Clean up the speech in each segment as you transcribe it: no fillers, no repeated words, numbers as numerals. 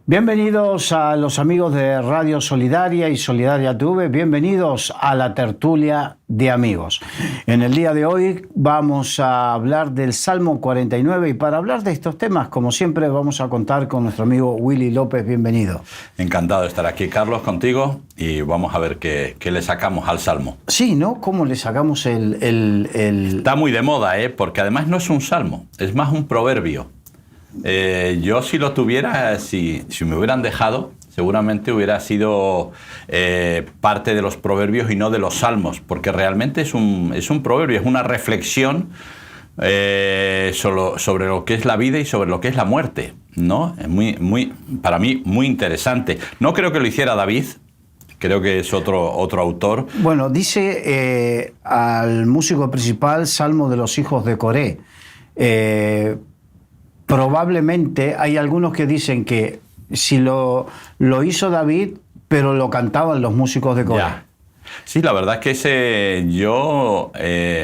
Bienvenidos a los amigos de Radio Solidaria y Solidaria TV, bienvenidos a la tertulia de amigos. En el día de hoy vamos a hablar del Salmo 49 y para hablar de estos temas, como siempre, vamos a contar con nuestro amigo Willy López. Bienvenido. Encantado de estar aquí, Carlos, contigo, y vamos a ver qué le sacamos al Salmo. Sí, ¿no? ¿Cómo le sacamos el...? Está muy de moda, porque además no es un salmo, es más un proverbio. Yo si lo tuviera, si me hubieran dejado, seguramente hubiera sido parte de los proverbios y no de los salmos, porque realmente es un proverbio, es una reflexión sobre lo que es la vida y sobre lo que es la muerte, ¿no? Es para mí muy interesante. No creo que lo hiciera David, creo que es otro autor. Bueno, dice al músico principal, Salmo de los hijos de Coré. Probablemente hay algunos que dicen que si lo hizo David, pero lo cantaban los músicos de Coré. Ya. Sí, la verdad es que yo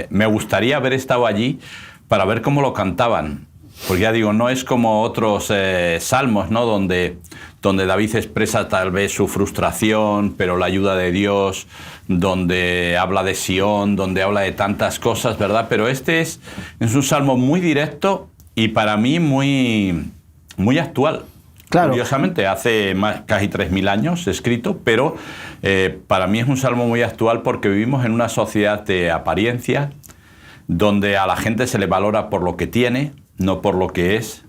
me gustaría haber estado allí para ver cómo lo cantaban. Porque ya digo, no es como otros salmos, ¿no? Donde David expresa tal vez su frustración, pero la ayuda de Dios, donde habla de Sión, donde habla de tantas cosas, ¿verdad? Pero este es un salmo muy directo y para mí muy actual. Claro. Curiosamente, hace casi 3.000 años escrito, pero para mí es un salmo muy actual porque vivimos en una sociedad de apariencia, donde a la gente se le valora por lo que tiene, no por lo que es,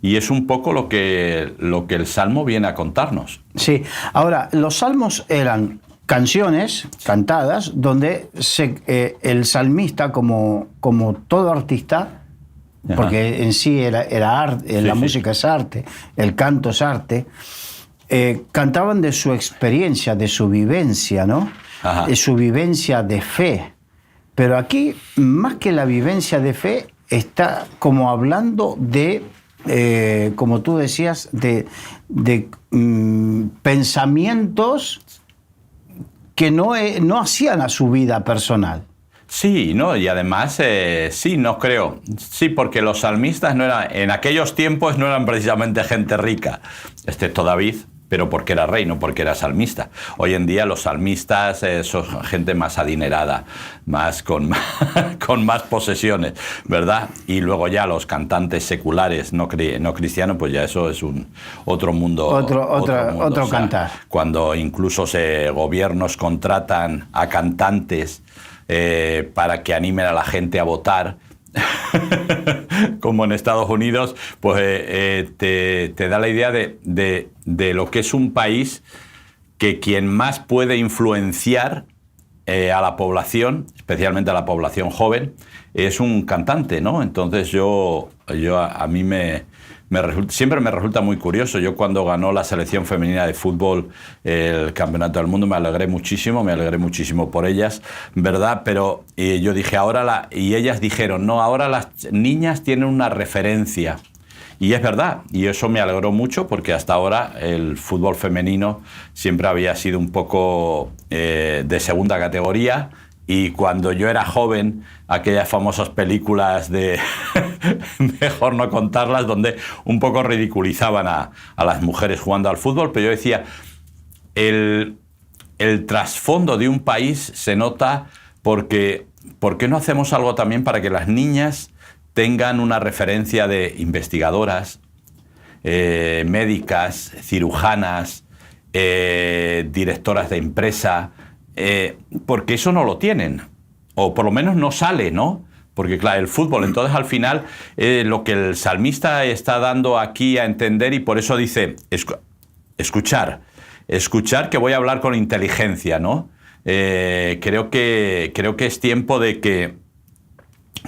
y es un poco lo que el salmo viene a contarnos. Sí, ahora, los salmos eran canciones cantadas donde el salmista, como todo artista, porque en sí era arte, la música es arte, el canto es arte, cantaban de su experiencia, de su vivencia, ¿no? De su vivencia de fe. Pero aquí, más que la vivencia de fe, está como hablando de, como tú decías, de pensamientos que no hacían a su vida personal. Sí, ¿no? Y además, sí, no creo. Sí, porque los salmistas en aquellos tiempos no eran precisamente gente rica, excepto David, pero porque era rey, no porque era salmista. Hoy en día los salmistas son gente más adinerada, con más posesiones, ¿verdad? Y luego ya los cantantes seculares, no cristianos, pues ya eso es otro mundo. Otro cantar. Cuando incluso gobiernos contratan a cantantes para que animen a la gente a votar, como en Estados Unidos, pues te da la idea de lo que es un país que quien más puede influenciar a la población, especialmente a la población joven, es un cantante, ¿no? Entonces a mí siempre me resulta muy curioso. Yo cuando ganó la selección femenina de fútbol el Campeonato del Mundo me alegré muchísimo por ellas, ¿verdad? Pero yo dije, y ellas dijeron, no, ahora las niñas tienen una referencia. Y es verdad, y eso me alegró mucho porque hasta ahora el fútbol femenino siempre había sido un poco de segunda categoría. Y cuando yo era joven, aquellas famosas películas de mejor no contarlas, donde un poco ridiculizaban a las mujeres jugando al fútbol, pero yo decía, el trasfondo de un país se nota porque ¿por qué no hacemos algo también para que las niñas tengan una referencia de investigadoras, médicas, cirujanas, directoras de empresa? Porque eso no lo tienen, o por lo menos no sale, ¿no? Porque claro, el fútbol, entonces al final lo que el salmista está dando aquí a entender, y por eso dice, escuchar que voy a hablar con inteligencia, ¿no? Creo que es tiempo de que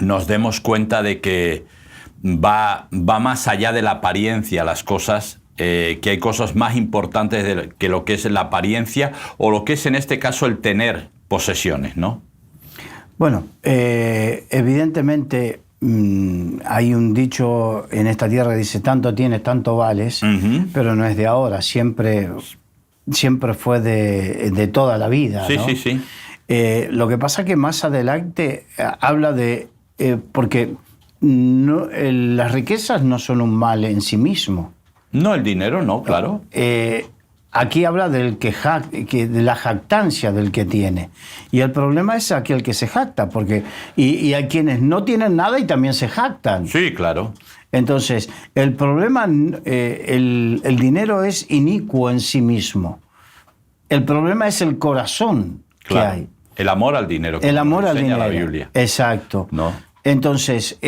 nos demos cuenta de que va más allá de la apariencia las cosas, que hay cosas más importantes que lo que es la apariencia o lo que es en este caso el tener posesiones, ¿no? Bueno, evidentemente hay un dicho en esta tierra que dice tanto tienes, tanto vales, pero no es de ahora, siempre fue de toda la vida, sí, ¿no? Sí. Lo que pasa es que más adelante habla de... porque las riquezas no son un mal en sí mismo. No, el dinero no, claro. Aquí habla de la jactancia del que tiene. Y el problema es aquel que se jacta, porque y hay quienes no tienen nada y también se jactan. Sí, claro. Entonces, el problema, el dinero es inicuo en sí mismo. El problema es el corazón que hay. El amor al dinero. El amor al dinero. La Biblia. Exacto. ¿No? Entonces,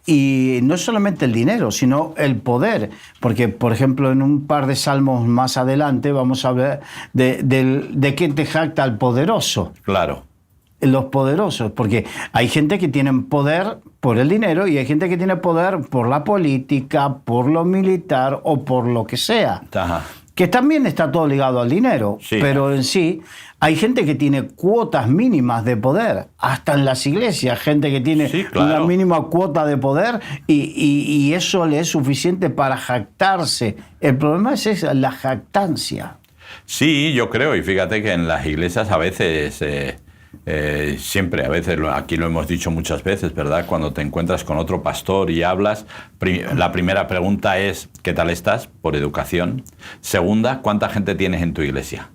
y no solamente el dinero, sino el poder. Porque, por ejemplo, en un par de salmos más adelante vamos a ver de qué te jacta el poderoso. Claro. Los poderosos, porque hay gente que tiene poder por el dinero y hay gente que tiene poder por la política, por lo militar o por lo que sea. Ajá. Que también está todo ligado al dinero, sí, pero en sí hay gente que tiene cuotas mínimas de poder, hasta en las iglesias, gente que tiene una mínima cuota de poder y eso le es suficiente para jactarse. El problema es la jactancia. Sí, yo creo, y fíjate que en las iglesias a veces... siempre, a veces, aquí lo hemos dicho muchas veces, ¿verdad? Cuando te encuentras con otro pastor y hablas, la primera pregunta es ¿qué tal estás? Por educación. Segunda, ¿cuánta gente tienes en tu iglesia?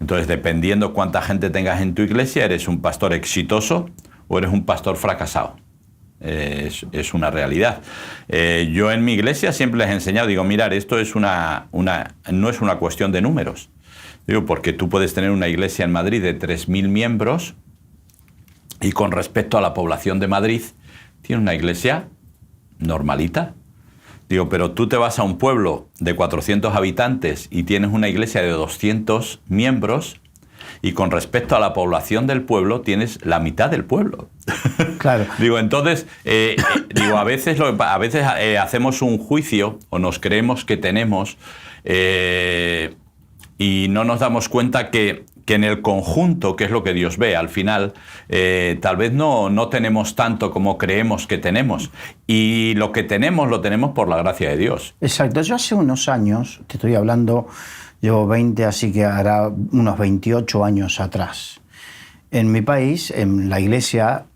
Entonces, dependiendo cuánta gente tengas en tu iglesia, ¿eres un pastor exitoso o eres un pastor fracasado? Es una realidad. Yo en mi iglesia siempre les he enseñado, digo, mirar, esto es no es una cuestión de números. Digo, porque tú puedes tener una iglesia en Madrid de 3.000 miembros y con respecto a la población de Madrid, tiene una iglesia normalita. Digo, pero tú te vas a un pueblo de 400 habitantes y tienes una iglesia de 200 miembros y con respecto a la población del pueblo tienes la mitad del pueblo. Claro. Digo, entonces, a veces hacemos un juicio o nos creemos que tenemos... y no nos damos cuenta que en el conjunto, que es lo que Dios ve al final, tal vez no tenemos tanto como creemos que tenemos. Y lo que tenemos, lo tenemos por la gracia de Dios. Exacto. Yo hace unos años, te estoy hablando, llevo 20, así que hará unos 28 años atrás. En mi país, en la iglesia,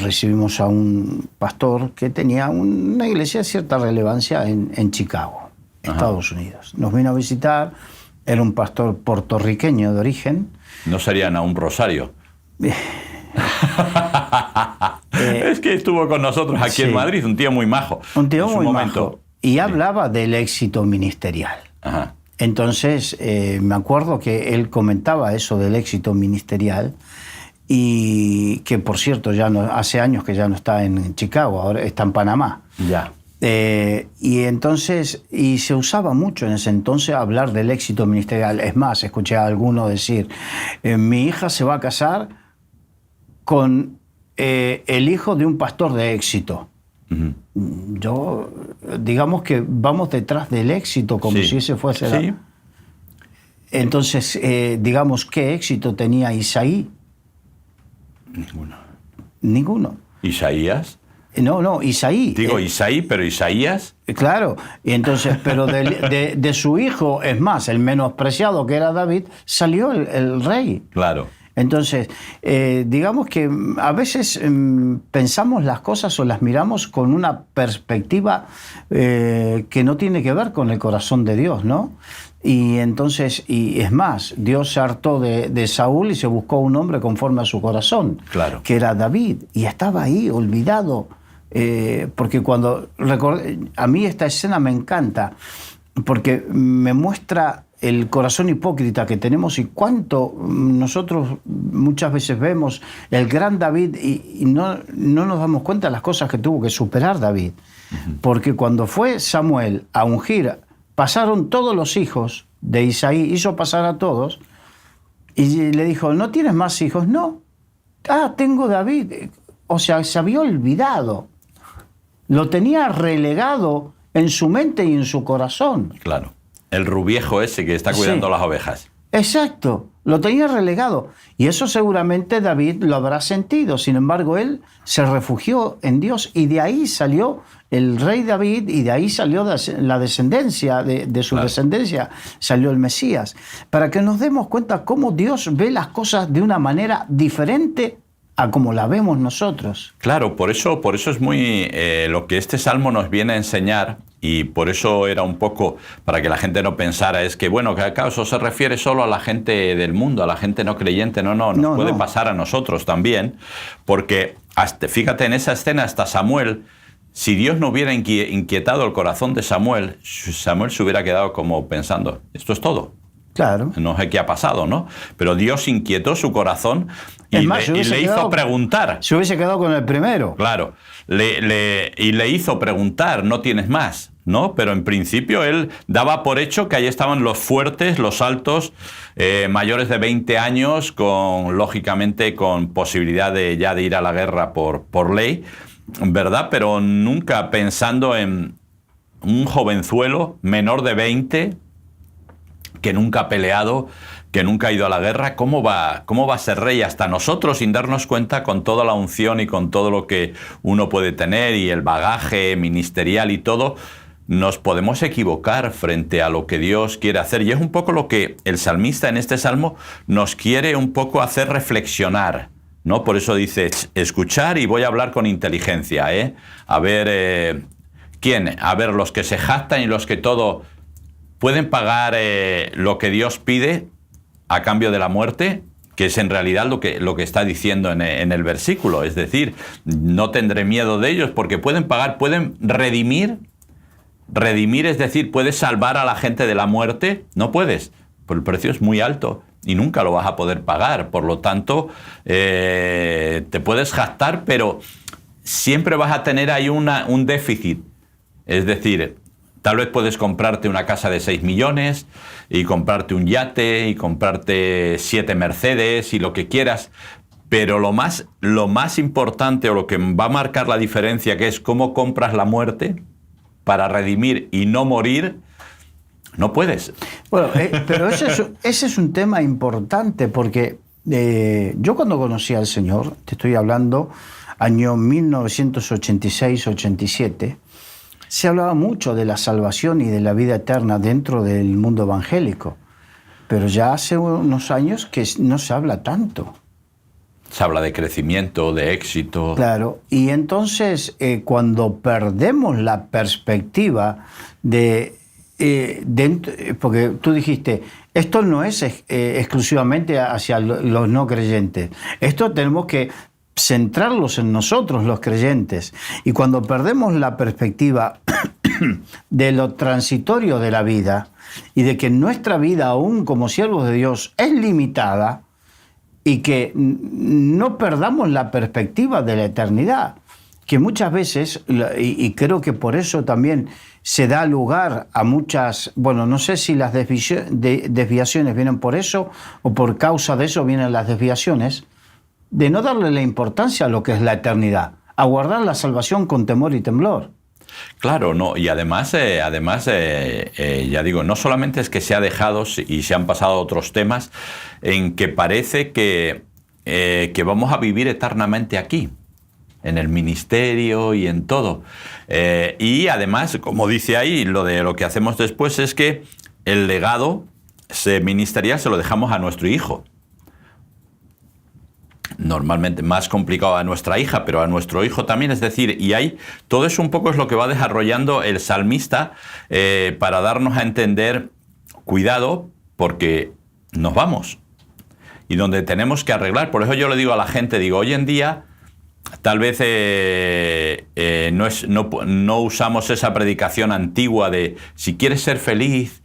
recibimos a un pastor que tenía una iglesia de cierta relevancia en Chicago, Estados Unidos. Nos vino a visitar. Era un pastor puertorriqueño de origen. ¿No serían a un Rosario? Es que estuvo con nosotros aquí en Madrid, un tío muy majo. Un tío muy majo. Y hablaba del éxito ministerial. Ajá. Entonces, me acuerdo que él comentaba eso del éxito ministerial y que, por cierto, hace años que ya no está en Chicago, ahora está en Panamá. Ya. Y entonces, se usaba mucho en ese entonces hablar del éxito ministerial. Es más, escuché a alguno decir, mi hija se va a casar con el hijo de un pastor de éxito. Uh-huh. Yo, digamos que vamos detrás del éxito como si ese fuese la... Entonces, digamos, ¿qué éxito tenía Isaí? Ninguno. ¿Isaías? No, Isaí. Digo Isaí, pero Isaías. Claro, y entonces, pero de su hijo, es más, el menospreciado que era David, salió el rey. Claro. Entonces, digamos que a veces pensamos las cosas o las miramos con una perspectiva que no tiene que ver con el corazón de Dios, ¿no? Y entonces, y es más, Dios se hartó de Saúl y se buscó un hombre conforme a su corazón, claro, que era David, y estaba ahí olvidado. Porque a mí esta escena me encanta, porque me muestra el corazón hipócrita que tenemos y cuánto nosotros muchas veces vemos el gran David y no nos damos cuenta de las cosas que tuvo que superar David. Uh-huh. Porque cuando fue Samuel a ungir, pasaron todos los hijos de Isaí, hizo pasar a todos y le dijo, ¿no tienes más hijos? No. Tengo David. O sea, se había olvidado. Lo tenía relegado en su mente y en su corazón. Claro. El rubiejo ese que está cuidando las ovejas. Exacto. Lo tenía relegado. Y eso seguramente David lo habrá sentido. Sin embargo, él se refugió en Dios y de ahí salió el rey David y de ahí salió la descendencia, de su descendencia salió el Mesías. Para que nos demos cuenta cómo Dios ve las cosas de una manera diferente a como la vemos nosotros. Claro, por eso es muy lo que este salmo nos viene a enseñar Y por eso era un poco, para que la gente no pensara, es que, bueno, que acaso se refiere solo a la gente del mundo, a la gente no creyente. No, puede pasar a nosotros también, porque fíjate, en esa escena hasta Samuel, si Dios no hubiera inquietado el corazón de Samuel, Samuel se hubiera quedado como pensando, esto es todo. Claro. No sé qué ha pasado, ¿no? Pero Dios inquietó su corazón y le hizo preguntar. Se hubiese quedado con el primero. Claro. Y le hizo preguntar, no tienes más, ¿no? Pero en principio él daba por hecho que ahí estaban los fuertes, los altos, mayores de 20 años, lógicamente con posibilidad de ir a la guerra por ley, ¿verdad? Pero nunca pensando en un jovenzuelo menor de 20, que nunca ha peleado, que nunca ha ido a la guerra. ¿Cómo va a ser rey? Hasta nosotros, sin darnos cuenta, con toda la unción y con todo lo que uno puede tener y el bagaje ministerial y todo, nos podemos equivocar frente a lo que Dios quiere hacer. Y es un poco lo que el salmista en este salmo nos quiere un poco hacer reflexionar, ¿no? Por eso dice, escuchar y voy a hablar con inteligencia, ¿eh? A ver, ¿quién? A ver, los que se jactan y los que todo... ¿Pueden pagar lo que Dios pide a cambio de la muerte? Que es en realidad lo que está diciendo en el versículo. Es decir, no tendré miedo de ellos porque pueden pagar, pueden redimir. Redimir, es decir, ¿puedes salvar a la gente de la muerte? No puedes, pues el precio es muy alto y nunca lo vas a poder pagar. Por lo tanto, te puedes jactar, pero siempre vas a tener ahí un déficit. Es decir, tal vez puedes comprarte una casa de 6 millones y comprarte un yate y comprarte 7 Mercedes y lo que quieras, pero lo más importante o lo que va a marcar la diferencia, que es cómo compras la muerte para redimir y no morir, no puedes. Bueno, pero ese es un tema importante porque yo cuando conocí al Señor, te estoy hablando año 1986-87, se hablaba mucho de la salvación y de la vida eterna dentro del mundo evangélico, pero ya hace unos años que no se habla tanto. Se habla de crecimiento, de éxito. Claro, y entonces cuando perdemos la perspectiva porque tú dijiste, esto no es exclusivamente hacia los no creyentes, esto tenemos que centrarlos en nosotros, los creyentes. Y cuando perdemos la perspectiva de lo transitorio de la vida y de que nuestra vida, aún como siervos de Dios, es limitada y que no perdamos la perspectiva de la eternidad, que muchas veces, y creo que por eso también se da lugar a muchas, bueno, no sé si las desviaciones vienen por eso o por causa de eso vienen las desviaciones, de no darle la importancia a lo que es la eternidad, a guardar la salvación con temor y temblor. Claro, no, y además, ya digo, no solamente es que se ha dejado y se han pasado otros temas en que parece que vamos a vivir eternamente aquí, en el ministerio y en todo. Y además, como dice ahí, lo que hacemos después es que el legado ministerial se lo dejamos a nuestro hijo. Normalmente más complicado a nuestra hija, pero a nuestro hijo también, es decir, y ahí todo eso un poco es lo que va desarrollando el salmista para darnos a entender, cuidado, porque nos vamos, y donde tenemos que arreglar. Por eso yo le digo a la gente, digo, hoy en día tal vez no usamos esa predicación antigua de si quieres ser feliz,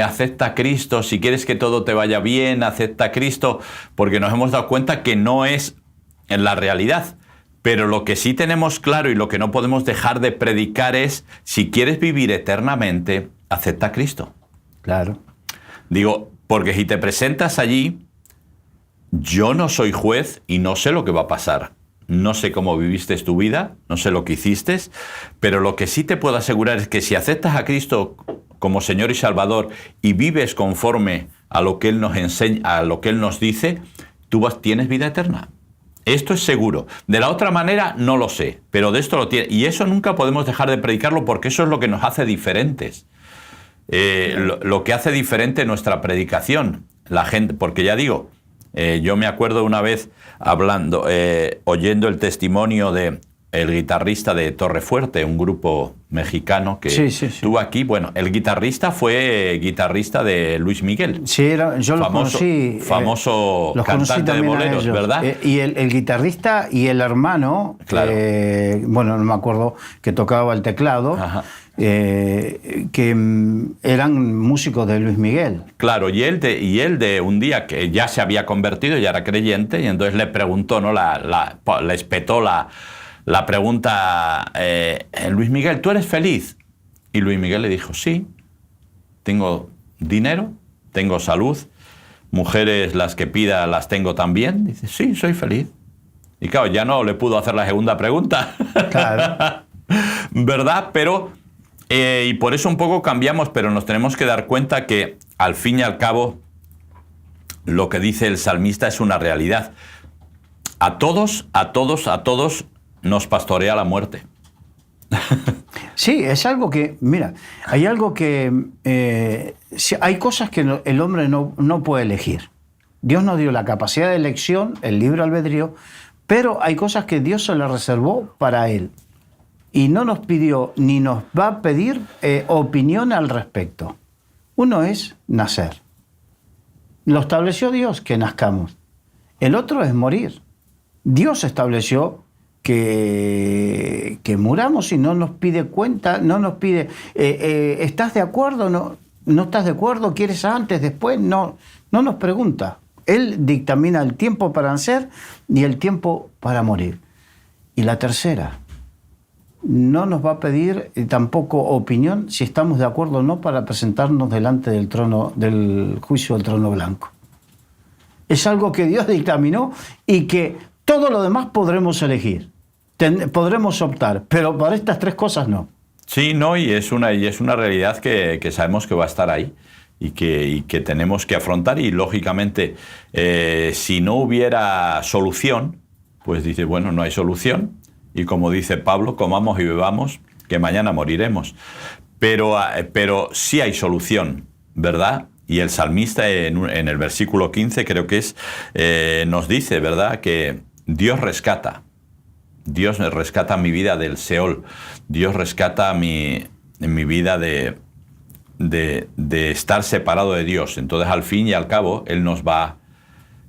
acepta a Cristo, si quieres que todo te vaya bien, acepta a Cristo, porque nos hemos dado cuenta que no es en la realidad. Pero lo que sí tenemos claro y lo que no podemos dejar de predicar es, si quieres vivir eternamente, acepta a Cristo. Claro. Digo, porque si te presentas allí, yo no soy juez y no sé lo que va a pasar. No sé cómo viviste tu vida, no sé lo que hiciste, pero lo que sí te puedo asegurar es que si aceptas a Cristo como Señor y Salvador y vives conforme a lo que Él nos enseña, a lo que Él nos dice, tú tienes vida eterna. Esto es seguro. De la otra manera no lo sé, pero de esto lo tiene. Y eso nunca podemos dejar de predicarlo porque eso es lo que nos hace diferentes. Lo que hace diferente nuestra predicación. La gente, porque ya digo, yo me acuerdo una vez hablando, oyendo el testimonio de el guitarrista de Torrefuerte, un grupo mexicano que sí. estuvo aquí. Bueno, el guitarrista fue guitarrista de Luis Miguel. Sí, yo los conocí. Famoso los cantante de boleros, ¿verdad? Y el guitarrista y el hermano, claro. Bueno, no me acuerdo, que tocaba el teclado, que eran músicos de Luis Miguel. Claro, y él de un día que ya se había convertido, ya era creyente, y entonces le preguntó, ¿no? Le espetó la pregunta, Luis Miguel, ¿tú eres feliz? Y Luis Miguel le dijo, sí, tengo dinero, tengo salud, mujeres las que pida las tengo también. Dice, sí, soy feliz. Y claro, ya no le pudo hacer la segunda pregunta. Claro. ¿Verdad? Pero, y por eso un poco cambiamos, pero nos tenemos que dar cuenta que al fin y al cabo lo que dice el salmista es una realidad. A todos nos pastorea la muerte. Sí, es algo que, mira, hay algo que, hay cosas que el hombre no puede elegir. Dios nos dio la capacidad de elección, el libre albedrío, pero hay cosas que Dios se las reservó para él. Y no nos pidió ni nos va a pedir opinión al respecto. Uno es nacer. Lo estableció Dios, que nazcamos. El otro es morir. Dios estableció que muramos y no nos pide cuenta, no nos pide, ¿estás de acuerdo? ¿No estás de acuerdo? ¿Quieres antes, después? No nos pregunta. Él dictamina el tiempo para nacer y el tiempo para morir. Y la tercera, no nos va a pedir tampoco opinión si estamos de acuerdo o no para presentarnos delante del trono, del juicio del trono blanco. Es algo que Dios dictaminó y que todo lo demás podremos elegir. Podremos optar, pero para estas tres cosas no. Sí, no, y es una realidad que sabemos que va a estar ahí y que tenemos que afrontar. Y lógicamente, si no hubiera solución, pues dice, bueno, no hay solución. Y como dice Pablo, comamos y bebamos, que mañana moriremos. Pero sí hay solución, ¿verdad? Y el salmista en el versículo 15 creo que nos dice, ¿verdad?, que Dios rescata mi vida del Seol. Dios rescata mi vida de estar separado de Dios. Entonces, al fin y al cabo, Él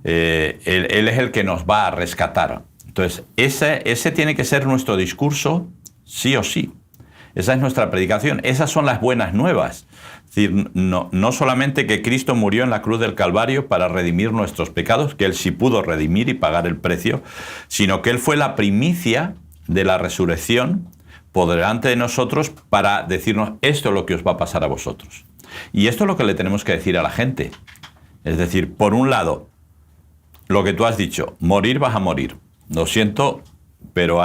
es el que nos va a rescatar. Entonces, ese tiene que ser nuestro discurso, sí o sí. Esa es nuestra predicación. Esas son las buenas nuevas. Es decir, no solamente que Cristo murió en la cruz del Calvario para redimir nuestros pecados, que Él sí pudo redimir y pagar el precio, sino que Él fue la primicia de la resurrección por delante de nosotros para decirnos, esto es lo que os va a pasar a vosotros. Y esto es lo que le tenemos que decir a la gente. Es decir, por un lado, lo que tú has dicho, morir vas a morir. Lo siento, pero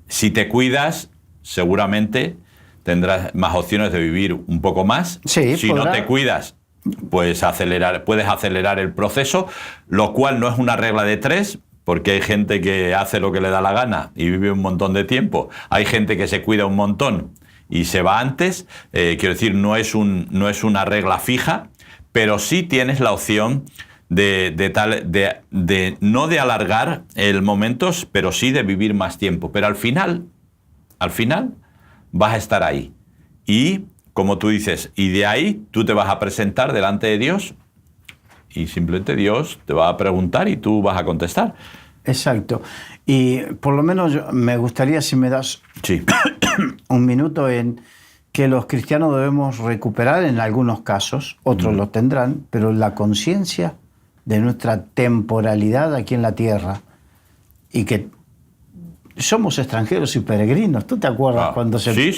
si te cuidas, seguramente tendrás más opciones de vivir un poco más. Sí, si no te cuidas, pues puedes acelerar el proceso, lo cual no es una regla de 3, porque hay gente que hace lo que le da la gana y vive un montón de tiempo. Hay gente que se cuida un montón y se va antes. Quiero decir, no es una regla fija, pero sí tienes la opción no de alargar el momento, pero sí de vivir más tiempo. Pero al final vas a estar ahí. Y, como tú dices, y de ahí tú te vas a presentar delante de Dios y simplemente Dios te va a preguntar y tú vas a contestar. Exacto. Y por lo menos me gustaría, si me das un minuto, en que los cristianos debemos recuperar en algunos casos, otros lo tendrán, pero la conciencia de nuestra temporalidad aquí en la tierra y que somos extranjeros y peregrinos. ¿Tú te acuerdas cuando se claro,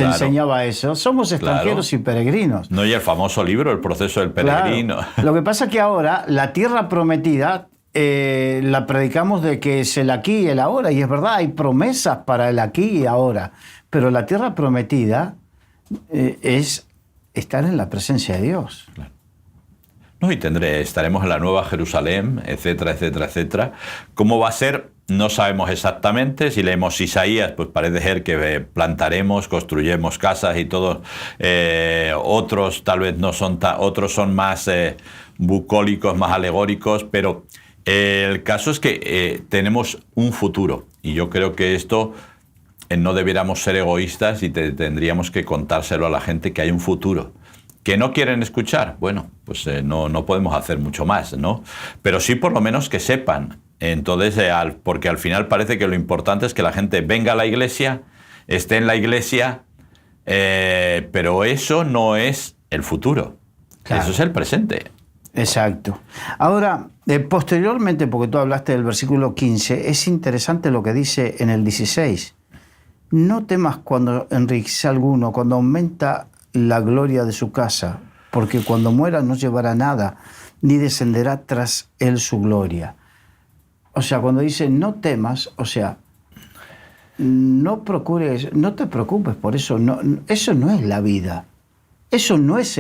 enseñaba eso? Somos extranjeros y peregrinos. No, y el famoso libro, El proceso del peregrino. Claro. Lo que pasa es que ahora la tierra prometida la predicamos de que es el aquí y el ahora, y es verdad, hay promesas para el aquí y ahora, pero la tierra prometida es estar en la presencia de Dios. Claro. No, y estaremos en la Nueva Jerusalén, etcétera, etcétera, etcétera. ¿Cómo va a ser? No sabemos exactamente. Si leemos Isaías, pues parece ser que plantaremos, construyemos casas y todos. Otros tal vez no son, otros son más bucólicos, más alegóricos, pero el caso es que tenemos un futuro. Y yo creo que esto no debiéramos ser egoístas y tendríamos que contárselo a la gente que hay un futuro. ¿Que no quieren escuchar? Bueno, pues no podemos hacer mucho más, ¿no? Pero sí por lo menos que sepan. Entonces, porque al final parece que lo importante es que la gente venga a la iglesia, esté en la iglesia, pero eso no es el futuro. Claro. Eso es el presente. Exacto. Ahora, posteriormente, porque tú hablaste del versículo 15, es interesante lo que dice en el 16. No temas cuando enriquece alguno, cuando aumenta la gloria de su casa, porque cuando muera no llevará nada, ni descenderá tras él su gloria. O sea, cuando dice no temas, o sea, no procures, no te preocupes por eso, eso no es la vida. Eso no es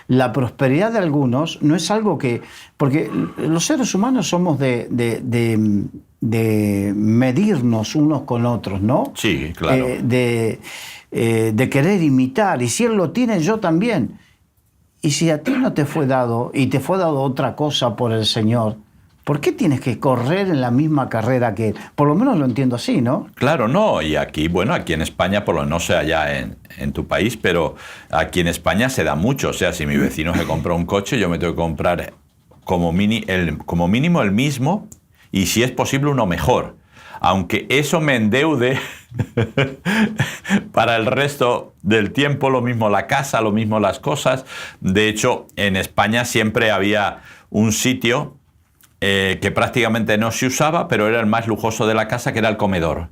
la prosperidad de algunos, no es algo que... Porque los seres humanos somos de medirnos unos con otros, ¿no? Sí, claro. De querer imitar, y si él lo tiene, yo también. Y si a ti no te fue dado, y te fue dado otra cosa por el Señor, ¿por qué tienes que correr en la misma carrera que él? Por lo menos lo entiendo así, ¿no? Claro, no. Y aquí, bueno, aquí en España, por lo no sé allá en tu país, pero aquí en España se da mucho. O sea, si mi vecino se compró un coche, yo me tengo que comprar como mínimo el mismo, y si es posible uno mejor. Aunque eso me endeude para el resto del tiempo, lo mismo la casa, lo mismo las cosas. De hecho, en España siempre había un sitio que prácticamente no se usaba, pero era el más lujoso de la casa, que era el comedor.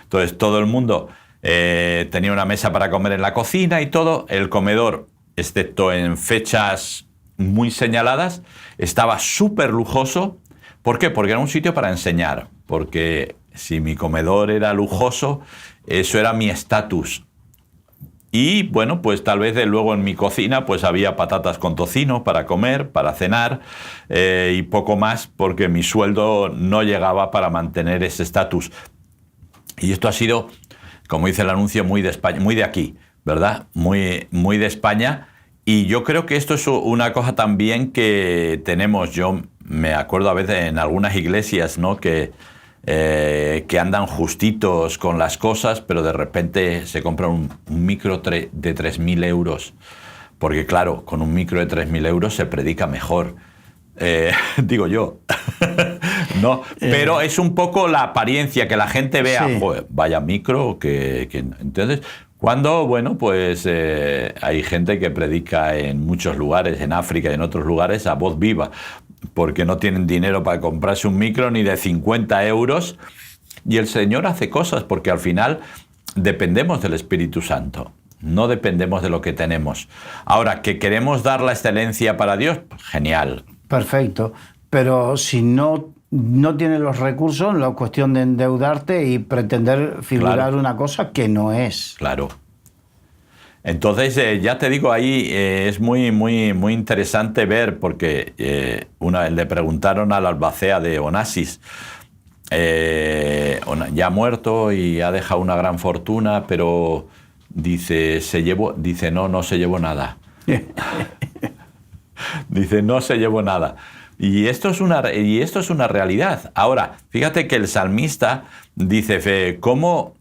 Entonces todo el mundo tenía una mesa para comer en la cocina y todo. El comedor, excepto en fechas muy señaladas, estaba súper lujoso. ¿Por qué? Porque era un sitio para enseñar. Porque si mi comedor era lujoso, eso era mi estatus. Y bueno, pues tal vez luego en mi cocina pues había patatas con tocino para comer, para cenar, y poco más, porque mi sueldo no llegaba para mantener ese estatus. Y esto ha sido, como dice el anuncio, muy de España, muy de aquí, ¿verdad? Muy de España. Y yo creo que esto es una cosa también que tenemos. Yo me acuerdo a veces en algunas iglesias, ¿no?, que andan justitos con las cosas, pero de repente se compra un micro de 3.000 euros. Porque claro, con un micro de 3.000 euros se predica mejor. Digo yo. No, pero es un poco la apariencia, que la gente vea, sí, joder, vaya micro, que entonces... Cuando, bueno, pues hay gente que predica en muchos lugares, en África y en otros lugares, a voz viva, porque no tienen dinero para comprarse un micro ni de 50 euros, y el Señor hace cosas, porque al final dependemos del Espíritu Santo, no dependemos de lo que tenemos. Ahora, ¿que queremos dar la excelencia para Dios? Pues genial. Perfecto, pero si no tienes los recursos, la cuestión de endeudarte y pretender figurar, claro, una cosa que no es. Claro. Entonces, ya te digo, ahí es muy interesante ver, porque le preguntaron al albacea de Onassis, ya muerto y ha dejado una gran fortuna, pero dice, no se llevó nada. Dice, no se llevó nada. Y esto es una realidad. Ahora, fíjate que el salmista dice, ¿cómo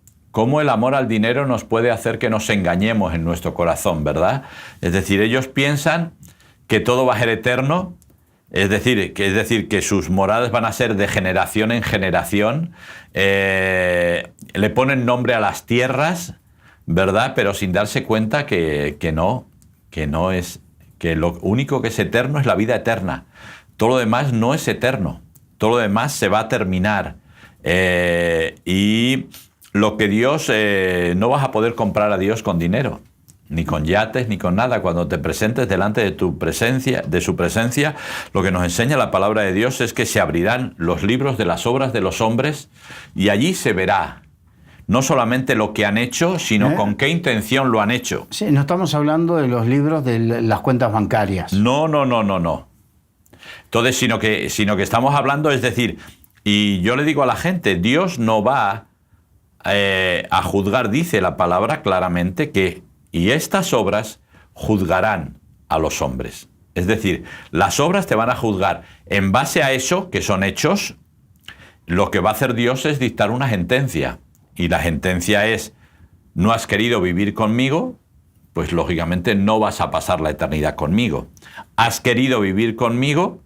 el amor al dinero nos puede hacer que nos engañemos en nuestro corazón, ¿verdad? Es decir, ellos piensan que todo va a ser eterno, es decir, que sus moradas van a ser de generación en generación, le ponen nombre a las tierras, ¿verdad? Pero sin darse cuenta que no es, que lo único que es eterno es la vida eterna. Todo lo demás no es eterno, todo lo demás se va a terminar. Y lo que Dios, no vas a poder comprar a Dios con dinero, ni con yates, ni con nada. Cuando te presentes delante de su presencia, lo que nos enseña la palabra de Dios es que se abrirán los libros de las obras de los hombres, y allí se verá no solamente lo que han hecho, sino con qué intención lo han hecho. Sí, no estamos hablando de los libros de las cuentas bancarias. No. Entonces, sino que estamos hablando, es decir, y yo le digo a la gente, Dios no va a juzgar, dice la palabra claramente, y estas obras juzgarán a los hombres. Es decir, las obras te van a juzgar en base a eso, que son hechos, lo que va a hacer Dios es dictar una sentencia. Y la sentencia es, no has querido vivir conmigo, pues lógicamente no vas a pasar la eternidad conmigo. Has querido vivir conmigo,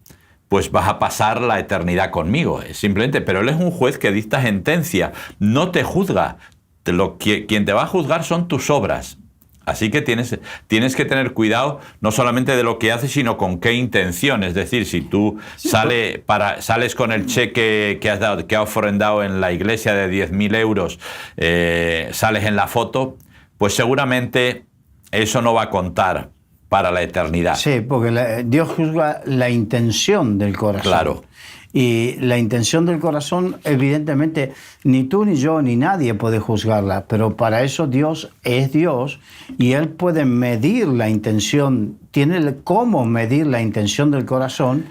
pues vas a pasar la eternidad conmigo. Simplemente, pero Él es un juez que dicta sentencia, no te juzga. Quien te va a juzgar son tus obras. Así que tienes que tener cuidado no solamente de lo que haces, sino con qué intención. Es decir, si tú sales con el cheque que has ofrendado en la iglesia de 10.000 euros, sales en la foto, pues seguramente eso no va a contar para la eternidad. Sí, porque Dios juzga la intención del corazón. Claro. Y la intención del corazón, evidentemente, ni tú, ni yo, ni nadie puede juzgarla, pero para eso Dios es Dios y Él puede medir la intención, tiene cómo medir la intención del corazón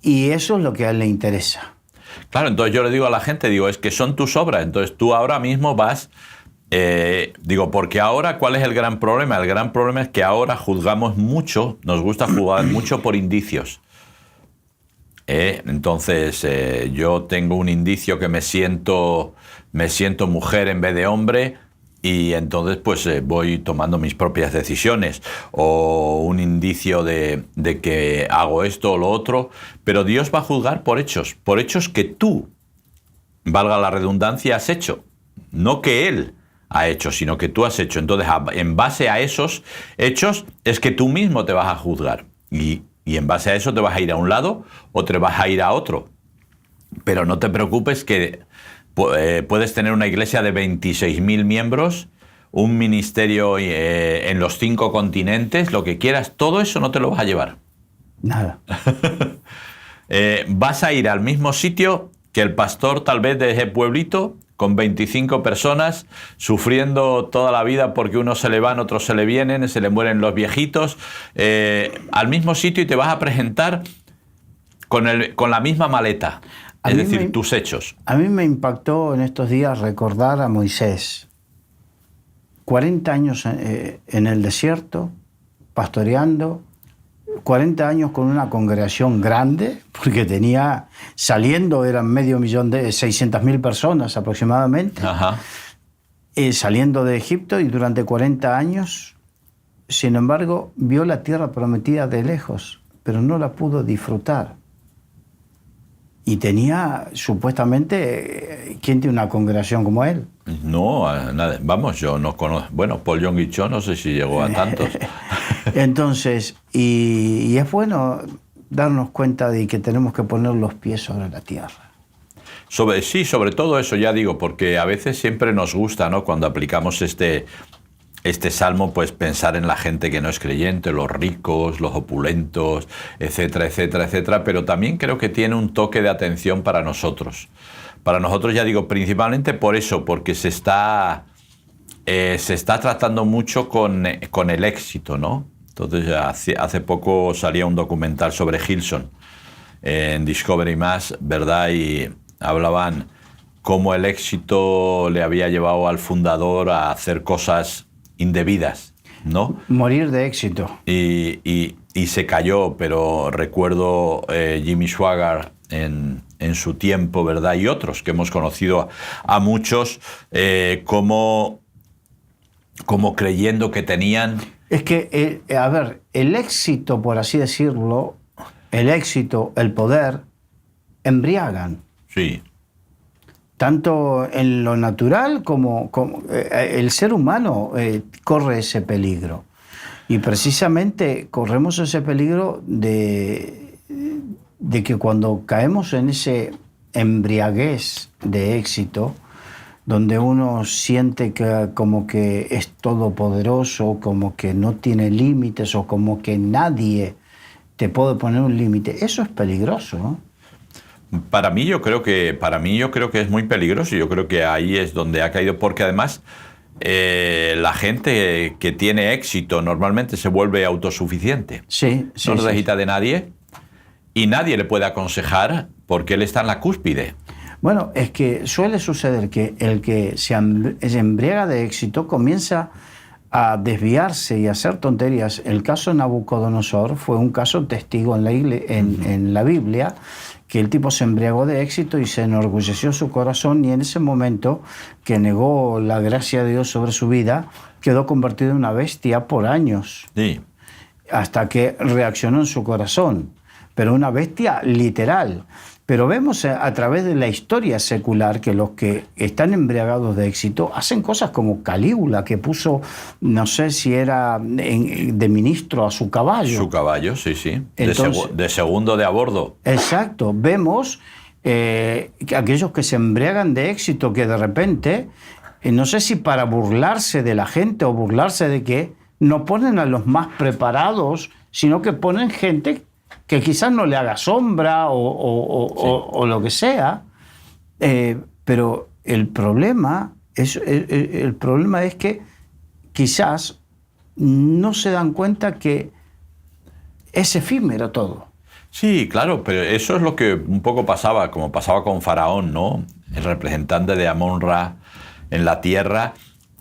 y eso es lo que a Él le interesa. Claro, entonces yo le digo a la gente, es que son tus obras, entonces tú ahora mismo vas... porque ahora, ¿cuál es el gran problema? El gran problema es que ahora juzgamos mucho, nos gusta juzgar mucho por indicios. Entonces, yo tengo un indicio que me siento mujer en vez de hombre y entonces pues voy tomando mis propias decisiones, o un indicio de que hago esto o lo otro, pero Dios va a juzgar por hechos que tú, valga la redundancia, has hecho, no que Él ha hecho, sino que tú has hecho. Entonces, en base a esos hechos es que tú mismo te vas a juzgar y en base a eso te vas a ir a un lado o te vas a ir a otro. Pero no te preocupes que puedes tener una iglesia de 26.000 miembros, un ministerio en los 5 continentes, lo que quieras, todo eso no te lo vas a llevar. Nada. Vas a ir al mismo sitio que el pastor tal vez de ese pueblito, con 25 personas, sufriendo toda la vida porque unos se le van, otros se le vienen, se le mueren los viejitos, al mismo sitio, y te vas a presentar con la misma maleta, es decir, tus hechos. A mí me impactó en estos días recordar a Moisés, 40 años en el desierto, pastoreando, 40 años con una congregación grande, porque saliendo eran 600.000 personas aproximadamente. Ajá. Saliendo de Egipto, y durante 40 años, sin embargo, vio la tierra prometida de lejos, pero no la pudo disfrutar. Y tenía, supuestamente, ¿quién tiene una congregación como él? No, nada. Vamos, yo no conozco. Bueno, Paul Yong Cho no sé si llegó a tantos. Entonces, y es bueno darnos cuenta de que tenemos que poner los pies sobre la tierra. Sobre todo eso, ya digo, porque a veces siempre nos gusta, ¿no?, cuando aplicamos este salmo, pues pensar en la gente que no es creyente, los ricos, los opulentos, etcétera, etcétera, etcétera, pero también creo que tiene un toque de atención para nosotros. Para nosotros, ya digo, principalmente por eso, porque se está tratando mucho con el éxito, ¿no? Entonces, hace poco salía un documental sobre Hillsong en Discovery+, ¿verdad? Y hablaban cómo el éxito le había llevado al fundador a hacer cosas indebidas, ¿no? Morir de éxito. Y se cayó, pero recuerdo Jimmy Swaggart en su tiempo, ¿verdad? Y otros que hemos conocido a muchos, como creyendo que tenían... Es que, el éxito, por así decirlo, el poder, embriagan. Sí. Tanto en lo natural como el ser humano corre ese peligro. Y precisamente corremos ese peligro de que cuando caemos en ese embriaguez de éxito, donde uno siente que como que es todopoderoso, como que no tiene límites, o como que nadie te puede poner un límite, eso es peligroso, ¿no? Para mí yo creo que es muy peligroso. Yo creo que ahí es donde ha caído, porque además la gente que tiene éxito normalmente se vuelve autosuficiente. Sí, no necesita de nadie y nadie le puede aconsejar porque él está en la cúspide. Bueno, es que suele suceder que el que se embriaga de éxito comienza a desviarse y a hacer tonterías. El caso de Nabucodonosor fue un caso testigo en la Biblia, que el tipo se embriagó de éxito y se enorgulleció su corazón, y en ese momento que negó la gracia de Dios sobre su vida, quedó convertido en una bestia por años. Sí. Hasta que reaccionó en su corazón. Pero una bestia literal. Pero vemos a través de la historia secular que los que están embriagados de éxito hacen cosas como Calígula, que puso, no sé si era de ministro a su caballo. Su caballo, sí, sí. Entonces, de segundo de a bordo. Exacto. Vemos aquellos que se embriagan de éxito, que de repente, no sé si para burlarse de la gente o burlarse de qué, no ponen a los más preparados, sino que ponen gente que quizás no le haga sombra o lo que sea, pero el problema es que quizás no se dan cuenta que es efímero todo. Sí, claro, pero eso es lo que un poco pasaba, como pasaba con Faraón, ¿no? El representante de Amon-Ra en la tierra,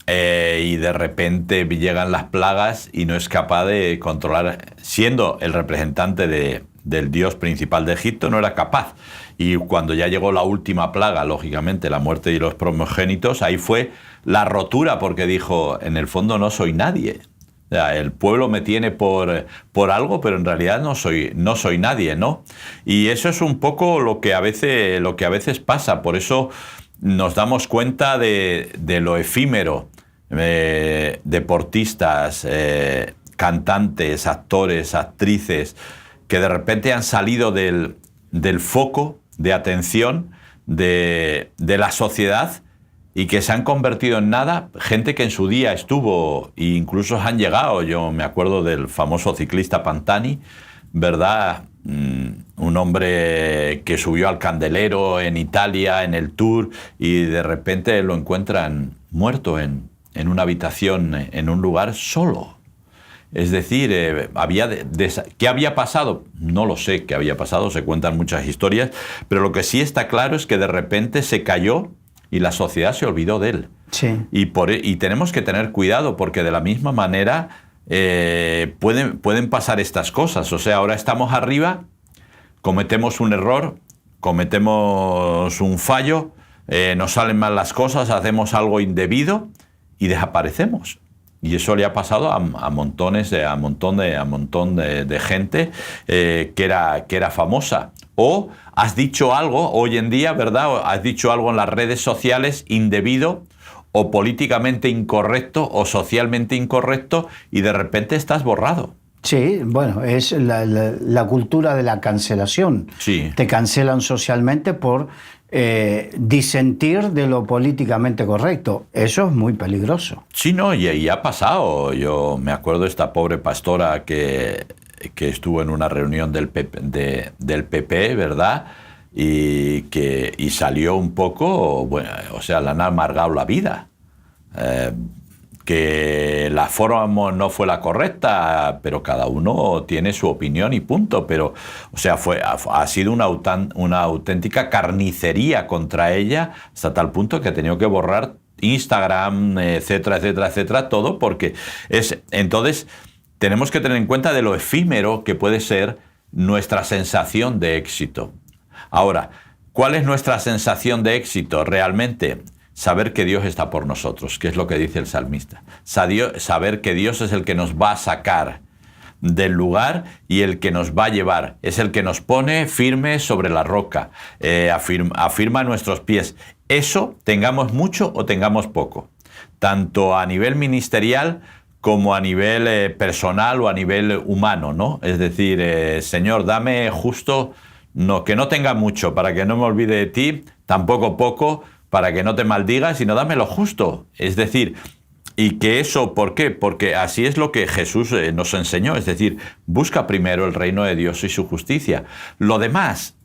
y de repente llegan las plagas y no es capaz de controlar, siendo el representante del dios principal de Egipto, no era capaz. Y cuando ya llegó la última plaga, lógicamente la muerte de los primogénitos, ahí fue la rotura, porque dijo, en el fondo no soy nadie. O sea, el pueblo me tiene por algo, pero en realidad no soy nadie, ¿no? Y eso es un poco lo que a veces pasa. Por eso nos damos cuenta de lo efímero. Deportistas, cantantes, actores, actrices, que de repente han salido del foco de atención de la sociedad y que se han convertido en nada. Gente que en su día estuvo e incluso han llegado. Yo me acuerdo del famoso ciclista Pantani, ¿verdad? Un hombre que subió al Candelero en Italia, en el Tour, y de repente lo encuentran muerto en una habitación, en un lugar solo. Es decir, ¿qué había pasado? No lo sé qué había pasado, se cuentan muchas historias, pero lo que sí está claro es que de repente se cayó y la sociedad se olvidó de él. Sí. Y tenemos que tener cuidado, porque de la misma manera pueden pasar estas cosas. O sea, ahora estamos arriba, cometemos un error, cometemos un fallo, nos salen mal las cosas, hacemos algo indebido y desaparecemos. Y eso le ha pasado a montón de gente que era famosa. O has dicho algo hoy en día, ¿verdad? Has dicho algo en las redes sociales indebido, o políticamente incorrecto, o socialmente incorrecto, y de repente estás borrado. Sí, bueno, es la cultura de la cancelación. Sí. Te cancelan socialmente por disentir de lo políticamente correcto. Eso es muy peligroso. Sí, no, y ha pasado. Yo me acuerdo de esta pobre pastora que estuvo en una reunión del PP, ¿verdad? Y salió un poco, bueno, o sea, le han amargado la vida. Que la forma no fue la correcta, pero cada uno tiene su opinión y punto. Pero, o sea, ha sido una auténtica carnicería contra ella, hasta tal punto que ha tenido que borrar Instagram, etcétera, etcétera, etcétera, todo, porque entonces tenemos que tener en cuenta de lo efímero que puede ser nuestra sensación de éxito. Ahora, ¿cuál es nuestra sensación de éxito realmente? Saber que Dios está por nosotros, que es lo que dice el salmista. Saber que Dios es el que nos va a sacar del lugar y el que nos va a llevar. Es el que nos pone firmes sobre la roca, afirma nuestros pies. Eso, tengamos mucho o tengamos poco, tanto a nivel ministerial como a nivel personal o a nivel humano, ¿no? Es decir, Señor, dame justo, que no tenga mucho para que no me olvide de ti, tampoco poco, para que no te maldigas, sino dame lo justo. Es decir, y que eso, ¿por qué? Porque así es lo que Jesús nos enseñó. Es decir, busca primero el reino de Dios y su justicia. Lo demás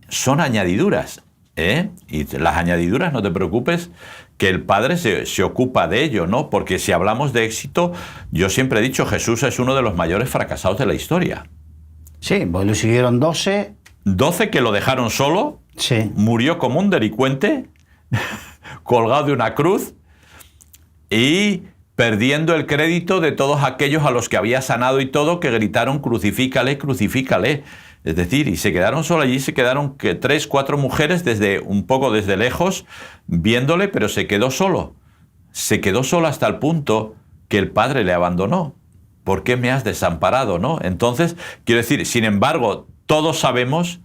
son añadiduras, Y las añadiduras, no te preocupes, que el Padre se ocupa de ello, ¿no? Porque si hablamos de éxito, yo siempre he dicho, Jesús es uno de los mayores fracasados de la historia. Sí, pues le siguieron 12. 12 que lo dejaron solo, sí. Murió como un delincuente, colgado de una cruz, y perdiendo el crédito de todos aquellos a los que había sanado y todo, que gritaron crucifícale, crucifícale. Es decir, y se quedaron solo allí, se quedaron 3, 4 mujeres un poco desde lejos viéndole, pero se quedó solo. Se quedó solo hasta el punto que el padre le abandonó. ¿Por qué me has desamparado, no? Entonces, quiero decir, sin embargo, todos sabemos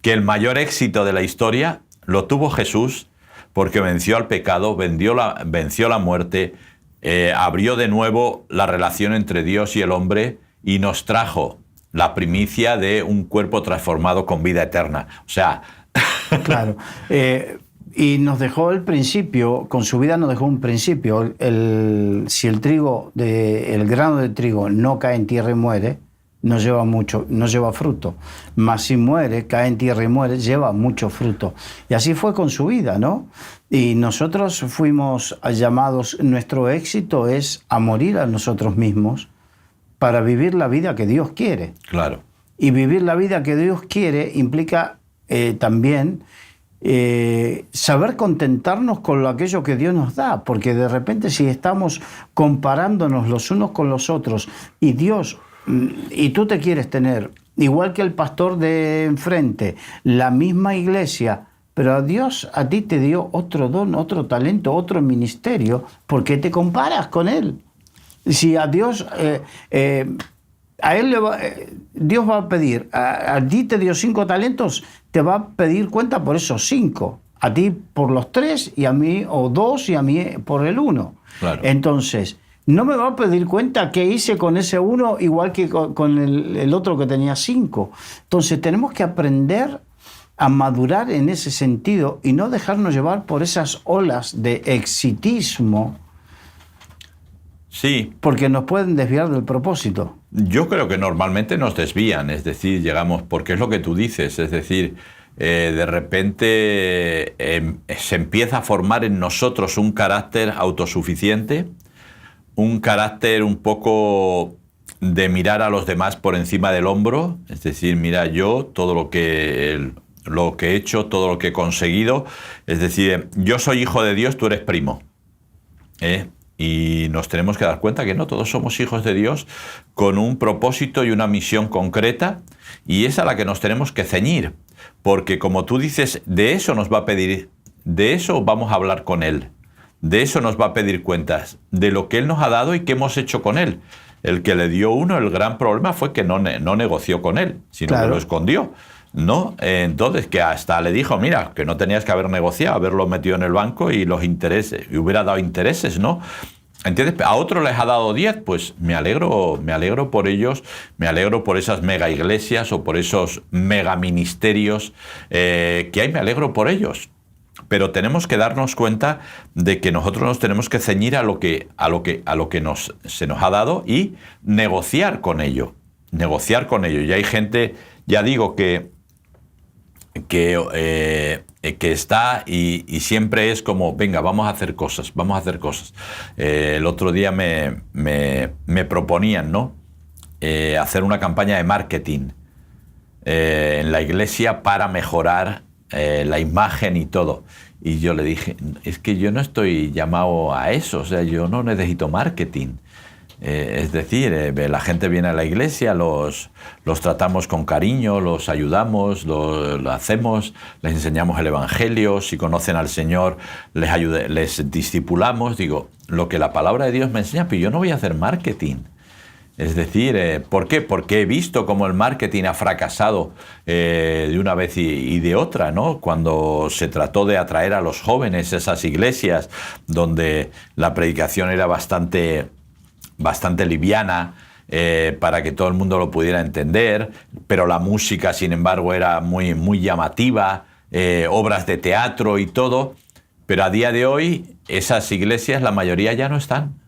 que el mayor éxito de la historia lo tuvo Jesús, porque venció al pecado, venció la muerte, abrió de nuevo la relación entre Dios y el hombre y nos trajo la primicia de un cuerpo transformado con vida eterna. O sea... Claro. Y nos dejó el principio, con su vida nos dejó un principio. Si el grano de trigo no cae en tierra y muere, no lleva fruto. Mas si muere, cae en tierra y muere, lleva mucho fruto. Y así fue con su vida, ¿no? Y nosotros fuimos llamados, nuestro éxito es a morir a nosotros mismos para vivir la vida que Dios quiere. Claro. Y vivir la vida que Dios quiere implica también saber contentarnos con aquello que Dios nos da, porque de repente si estamos comparándonos los unos con los otros y tú te quieres tener, igual que el pastor de enfrente, la misma iglesia, pero Dios a ti te dio otro don, otro talento, otro ministerio, ¿por qué te comparas con él? Si a Dios... a él Dios va a pedir, a ti te dio 5 talentos, te va a pedir cuenta por esos 5, a ti por los 3 y a mí, o 2 y a mí por el 1. Claro. Entonces, no me va a pedir cuenta qué hice con ese 1 igual que con el otro que tenía 5. Entonces tenemos que aprender a madurar en ese sentido y no dejarnos llevar por esas olas de exitismo. Sí. Porque nos pueden desviar del propósito. Yo creo que normalmente nos desvían, es decir, llegamos, porque es lo que tú dices, es decir, de repente se empieza a formar en nosotros un carácter autosuficiente, un carácter un poco de mirar a los demás por encima del hombro, es decir, mira yo todo lo que he hecho, todo lo que he conseguido, es decir, yo soy hijo de Dios, tú eres primo, Y nos tenemos que dar cuenta que no, todos somos hijos de Dios con un propósito y una misión concreta, y es a la que nos tenemos que ceñir, porque como tú dices, de eso nos va a pedir, de eso vamos a hablar con Él, de eso nos va a pedir cuentas, de lo que Él nos ha dado y qué hemos hecho con Él. El que le dio uno, el gran problema fue que no negoció con Él, sino claro, que lo escondió. ¿No? Entonces, que hasta le dijo, mira, que no tenías que haber negociado, haberlo metido en el banco y los intereses, y hubiera dado intereses, ¿no? ¿Entiendes? A otro les ha dado 10, pues me alegro por ellos, me alegro por esas mega iglesias o por esos mega ministerios que hay, me alegro por ellos. Pero tenemos que darnos cuenta de que nosotros nos tenemos que ceñir a lo que se nos ha dado y negociar con ello. Y hay gente, ya digo, que está y siempre es como, venga, vamos a hacer cosas. El otro día me proponían, ¿no? Hacer una campaña de marketing en la iglesia para mejorar la imagen y todo. Y yo le dije, es que yo no estoy llamado a eso, o sea, yo no necesito marketing. Es decir, la gente viene a la iglesia, los tratamos con cariño, los ayudamos, lo hacemos, les enseñamos el evangelio, si conocen al Señor les discipulamos. Digo, lo que la palabra de Dios me enseña, pero yo no voy a hacer marketing. Es decir, ¿por qué? Porque he visto cómo el marketing ha fracasado de una vez y de otra, ¿no? Cuando se trató de atraer a los jóvenes a esas iglesias donde la predicación era bastante liviana, para que todo el mundo lo pudiera entender, pero la música, sin embargo, era muy, muy llamativa, obras de teatro y todo, pero a día de hoy esas iglesias, la mayoría ya no están.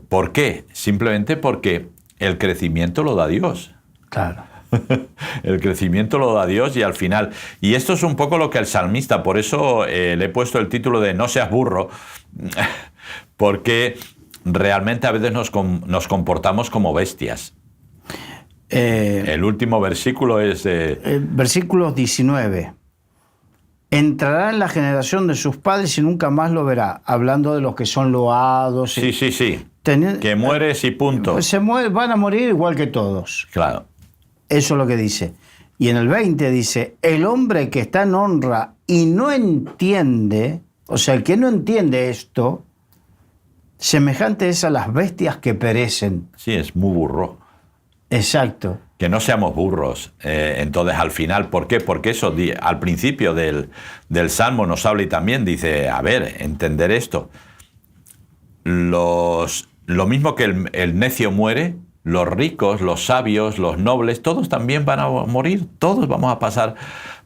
¿Por qué? Simplemente porque el crecimiento lo da Dios. Claro. El crecimiento lo da Dios y al final... Y esto es un poco lo que el salmista, por eso le he puesto el título de No seas burro, porque realmente a veces nos comportamos como bestias. El último versículo es... versículo 19. entrará en la generación de sus padres y nunca más lo verá. Hablando de los que son loados. Sí. Que mueres y punto. Van a morir igual que todos. Claro. Eso es lo que dice. Y en el 20 dice, el hombre que está en honra y no entiende, o sea, el que no entiende esto, semejante es a las bestias que perecen. Sí, es muy burro. Exacto. Que no seamos burros. Entonces, al final, ¿por qué? Porque eso al principio del Salmo nos habla y también dice, a ver, entender esto. Lo mismo que el necio muere, los ricos, los sabios, los nobles, todos también van a morir. Todos vamos a pasar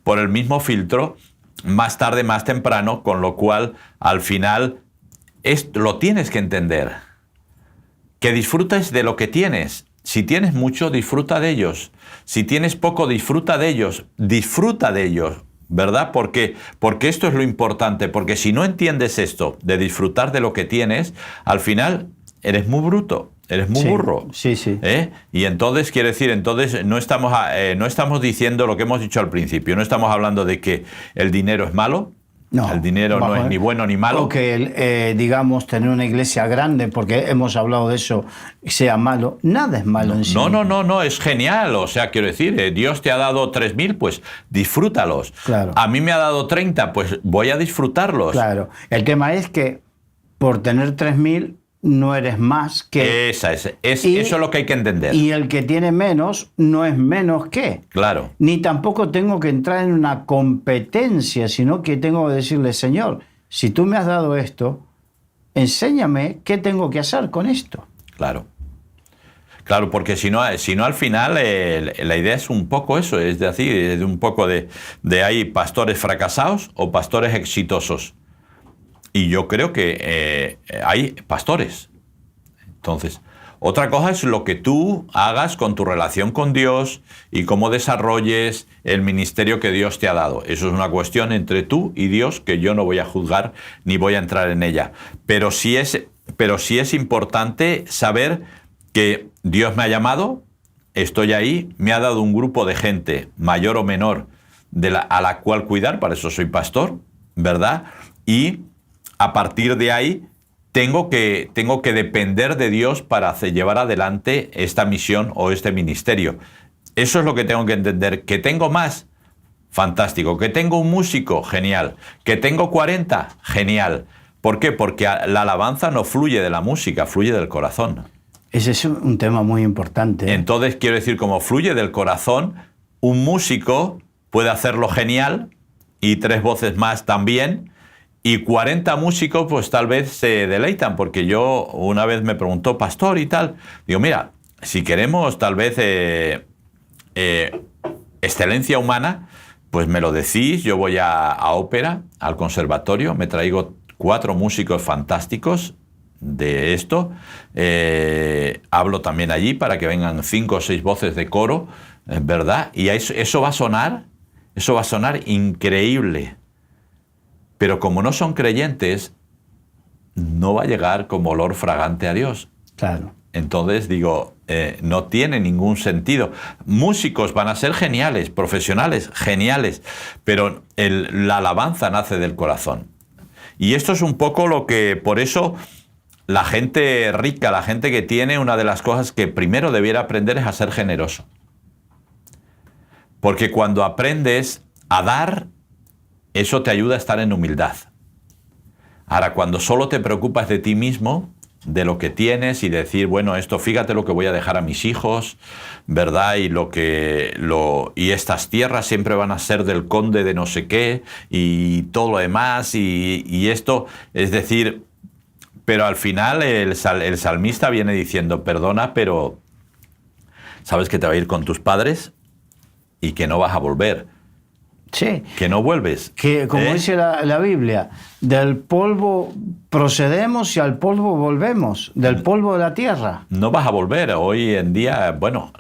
por el mismo filtro, más tarde, más temprano, con lo cual, al final, lo tienes que entender. Que disfrutes de lo que tienes. Si tienes mucho, disfruta de ellos. Si tienes poco, disfruta de ellos. Disfruta de ellos, ¿verdad? Porque esto es lo importante. Porque si no entiendes esto de disfrutar de lo que tienes, al final eres muy bruto, eres muy burro. Sí. Y entonces, quiere decir, no estamos diciendo lo que hemos dicho al principio. No estamos hablando de que el dinero es malo. No, el dinero no es ni bueno ni malo. O que, digamos, tener una iglesia grande, porque hemos hablado de eso, sea malo. Nada es malo en sí. No, es genial. O sea, quiero decir, Dios te ha dado 3.000, pues disfrútalos. Claro. A mí me ha dado 30, pues voy a disfrutarlos. Claro. El tema es que por tener 3.000 no eres más que... Eso es lo que hay que entender. Y el que tiene menos no es menos que. Claro. Ni tampoco tengo que entrar en una competencia, sino que tengo que decirle, Señor, si tú me has dado esto, enséñame qué tengo que hacer con esto. Claro. Claro, porque si no al final la idea es un poco eso, es decir, es un poco de hay pastores fracasados o pastores exitosos. Y yo creo que hay pastores. Entonces, otra cosa es lo que tú hagas con tu relación con Dios y cómo desarrolles el ministerio que Dios te ha dado. Eso es una cuestión entre tú y Dios que yo no voy a juzgar ni voy a entrar en ella. Pero sí es importante saber que Dios me ha llamado, estoy ahí, me ha dado un grupo de gente, mayor o menor, a la cual cuidar, para eso soy pastor, ¿verdad? Y a partir de ahí tengo que depender de Dios para llevar adelante esta misión o este ministerio. Eso es lo que tengo que entender. ¿Que tengo más? Fantástico. ¿Que tengo un músico? Genial. ¿Que tengo 40? Genial. ¿Por qué? Porque la alabanza no fluye de la música, fluye del corazón. Ese es un tema muy importante. Entonces, quiero decir, como fluye del corazón, un músico puede hacerlo genial y 3 voces más también. Y 40 músicos pues tal vez se deleitan, porque yo una vez me preguntó, pastor y tal, digo, mira, si queremos tal vez excelencia humana, pues me lo decís, yo voy a ópera, al conservatorio, me traigo 4 músicos fantásticos de esto, hablo también allí para que vengan 5 o 6 voces de coro, ¿verdad? Y eso va a sonar increíble. Pero como no son creyentes, no va a llegar como olor fragante a Dios. Claro. Entonces digo, no tiene ningún sentido. Músicos van a ser geniales, profesionales, geniales, pero la alabanza nace del corazón. Y esto es un poco lo que, por eso, la gente rica, la gente que tiene, una de las cosas que primero debiera aprender es a ser generoso. Porque cuando aprendes a dar, eso te ayuda a estar en humildad. Ahora, cuando solo te preocupas de ti mismo, de lo que tienes y decir, bueno, esto fíjate lo que voy a dejar a mis hijos, ¿verdad? Y estas tierras siempre van a ser del conde de no sé qué y todo lo demás y esto, es decir, pero al final el salmista viene diciendo, perdona, pero sabes que te va a ir con tus padres y que no vas a volver. Sí. Que no vuelves. Que, como dice la Biblia, del polvo procedemos y al polvo volvemos, del polvo de la tierra. No vas a volver. Hoy en día, bueno,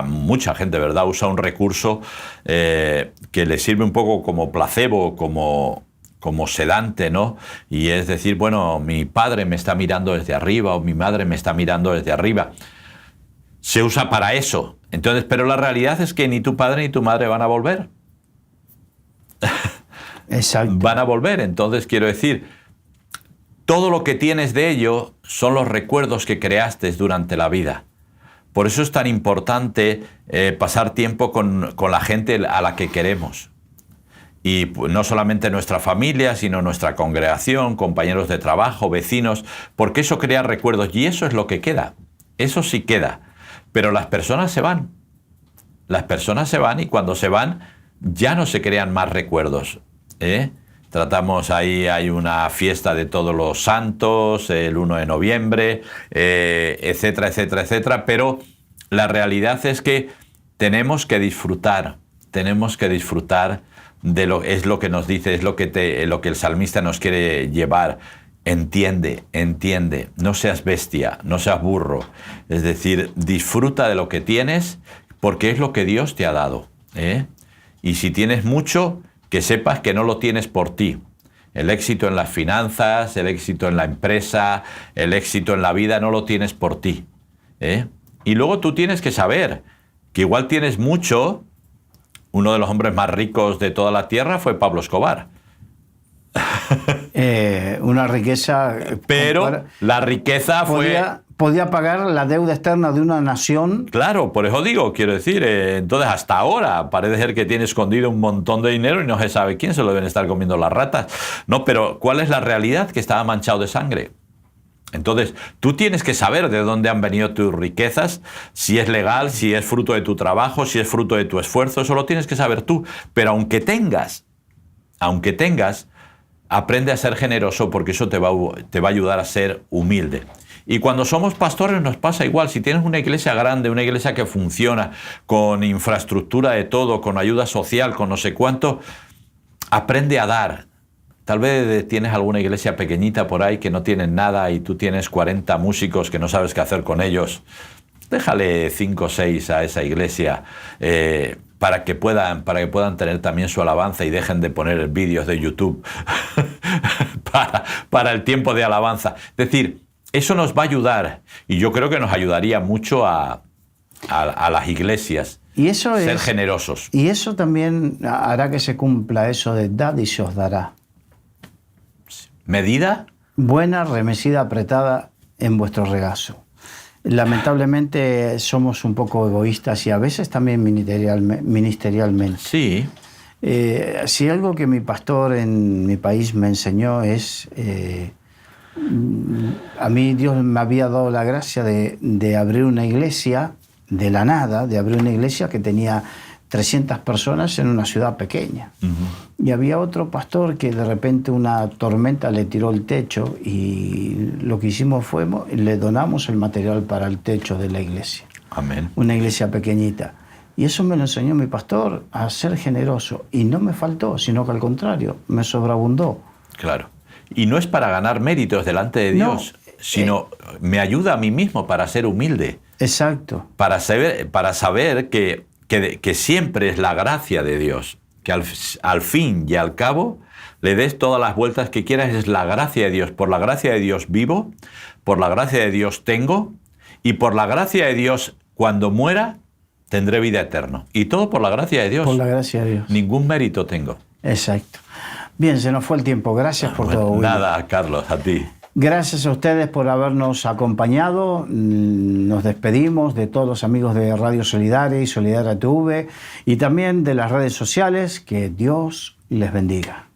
mucha gente, ¿verdad?, usa un recurso que le sirve un poco como placebo, como sedante, ¿no? Y es decir, bueno, mi padre me está mirando desde arriba o mi madre me está mirando desde arriba. Se usa para eso. Entonces, pero la realidad es que ni tu padre ni tu madre van a volver. Exacto. van a volver. Entonces, quiero decir, todo lo que tienes de ello son los recuerdos que creaste durante la vida. Por eso es tan importante pasar tiempo con la gente a la que queremos. Y pues, no solamente nuestra familia, sino nuestra congregación, compañeros de trabajo, vecinos, porque eso crea recuerdos y eso es lo que queda. Eso sí queda. Pero las personas se van. Las personas se van y cuando se van ya no se crean más recuerdos. Tratamos ahí, hay una fiesta de todos los santos, el 1 de noviembre, etcétera, etcétera, etcétera. Pero la realidad es que tenemos que disfrutar es lo que nos dice, es lo que el salmista nos quiere llevar. Entiende, no seas bestia, no seas burro. Es decir, disfruta de lo que tienes porque es lo que Dios te ha dado. Y si tienes mucho, que sepas que no lo tienes por ti. El éxito en las finanzas, el éxito en la empresa, el éxito en la vida no lo tienes por ti. Y luego tú tienes que saber que igual tienes mucho. Uno de los hombres más ricos de toda la tierra fue Pablo Escobar. Una riqueza... Pero la riqueza podía pagar la deuda externa de una nación. Claro, por eso digo, quiero decir, entonces hasta ahora parece ser que tiene escondido un montón de dinero y no se sabe quién se lo deben estar comiendo las ratas. No, pero ¿cuál es la realidad? Que estaba manchado de sangre. Entonces, tú tienes que saber de dónde han venido tus riquezas, si es legal, si es fruto de tu trabajo, si es fruto de tu esfuerzo, eso lo tienes que saber tú. Pero aunque tengas, aprende a ser generoso porque eso te va a ayudar a ser humilde. Y cuando somos pastores nos pasa igual. Si tienes una iglesia grande, una iglesia que funciona, con infraestructura de todo, con ayuda social, con no sé cuánto, aprende a dar. Tal vez tienes alguna iglesia pequeñita por ahí que no tienen nada y tú tienes 40 músicos que no sabes qué hacer con ellos. Déjale 5 o 6 a esa iglesia para que puedan tener también su alabanza y dejen de poner vídeos de YouTube para el tiempo de alabanza. Es decir, eso nos va a ayudar y yo creo que nos ayudaría mucho a las iglesias. Y eso ser generosos. Y eso también hará que se cumpla eso de dad y se os dará. ¿Medida? Buena, remesida, apretada en vuestro regazo. Lamentablemente somos un poco egoístas y a veces también ministerialmente. Sí. Si algo que mi pastor en mi país me enseñó es... a mí Dios me había dado la gracia de abrir una iglesia de la nada, de abrir una iglesia que tenía 300 personas en una ciudad pequeña. Uh-huh. Y había otro pastor que de repente una tormenta le tiró el techo y lo que hicimos fue, le donamos el material para el techo de la iglesia. Amén. Una iglesia pequeñita. Y eso me lo enseñó mi pastor, a ser generoso. Y no me faltó, sino que al contrario, me sobreabundó. Claro. Y no es para ganar méritos delante de Dios, sino me ayuda a mí mismo para ser humilde. Exacto. Para saber que siempre es la gracia de Dios, que al fin y al cabo le des todas las vueltas que quieras, es la gracia de Dios. Por la gracia de Dios vivo, por la gracia de Dios tengo, y por la gracia de Dios, cuando muera, tendré vida eterna. Y todo por la gracia de Dios. Por la gracia de Dios. Ningún mérito tengo. Exacto. Bien, se nos fue el tiempo. Gracias por todo, Willy. Nada, Carlos, a ti. Gracias a ustedes por habernos acompañado. Nos despedimos de todos los amigos de Radio Solidaria y Solidaria TV y también de las redes sociales. Que Dios les bendiga.